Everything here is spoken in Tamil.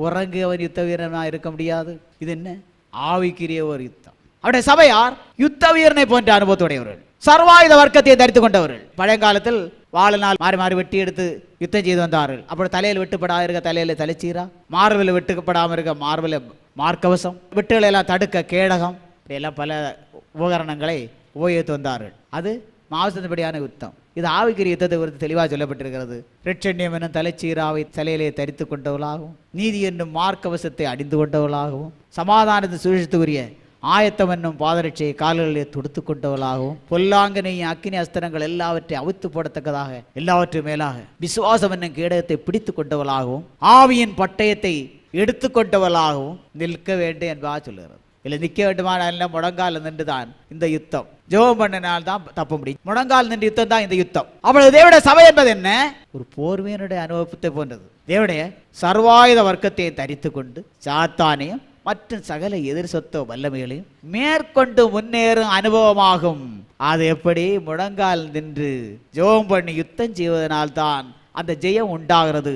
உறங்கியவன் யுத்த வீரனாக இருக்க முடியாது. இது என்ன ஆவிக்குரிய ஒரு யுத்தம். அவருடைய சபையார் யுத்த வீரனை போன்ற அனுபவத்துடையவர்கள், சர்வாயுத வர்க்கத்தை தரித்து கொண்டவர்கள். பழையகாலத்தில் வாழினால் மாறி மாறி வெட்டி எடுத்து யுத்தம் செய்து வந்தார்கள். அப்புறம் தலையில் வெட்டுப்படாம இருக்க தலையில தலைச்சீரா, மார்பில் வெட்டுப்படாமல் இருக்க மார்பில் மார்க்கவசம், வெட்டுகளை எல்லாம் தடுக்க கேடகம், எல்லாம் பல உபகரணங்களை உபயோகித்து வந்தார்கள். அது மாவசத்தின்படியான யுத்தம். இது ஆவிக்குரிய யுத்தத்தை குறித்து தெளிவாக சொல்லப்பட்டிருக்கிறது. ரெட்சண்யம் என்னும் தலைச்சீராவை தலையிலே தரித்து கொண்டவர்களாகவும், நீதி என்னும் மார்க்கவசத்தை அணிந்து கொண்டவர்களாகவும், சமாதானத்தை சுழித்துக்குரிய ஆயத்தம் என்னும் பாதரட்சியை கால்களிலே தொடுத்து கொண்டவர்களாகவும், பொல்லாங்கனையும் அக்கினி அஸ்திரங்கள் எல்லாவற்றையும் அவித்து போடத்தக்கதாக எல்லாவற்றையும் மேலாக விசுவாசம் என்னும் கேடகத்தை பிடித்து கொண்டவர்களாகவும், ஆவியின் பட்டயத்தை எடுத்துக்கொண்டவர்களாகவும் நிற்க வேண்டும் என்பதாக சொல்லுகிறது. இல்லை நிற்க வேண்டுமானால் முழங்கால் நின்று தான் இந்த யுத்தம், ஜெபம் பண்ணினால் தான் தப்ப முடியும். முழங்கால் நின்று யுத்தம் தான் இந்த யுத்தம். அவ்வளவு தேவனுடைய சபை என்பது என்ன? ஒரு போர்வீரனுடைய அனுபவத்தை போன்றது. தேவனுடைய சர்வாயுத வர்க்கத்தை தரித்து கொண்டு சாத்தானையும் மற்றும் சகல எதிர் சொத்த வல்லமைகளையும் மேற்கொண்டு முன்னேறும் அனுபவமாகும். அது எப்படி? முழங்கால் நின்று ஜெபம் பண்ணி யுத்தம் செய்வதனால் தான் அந்த ஜெயம் உண்டாகிறது.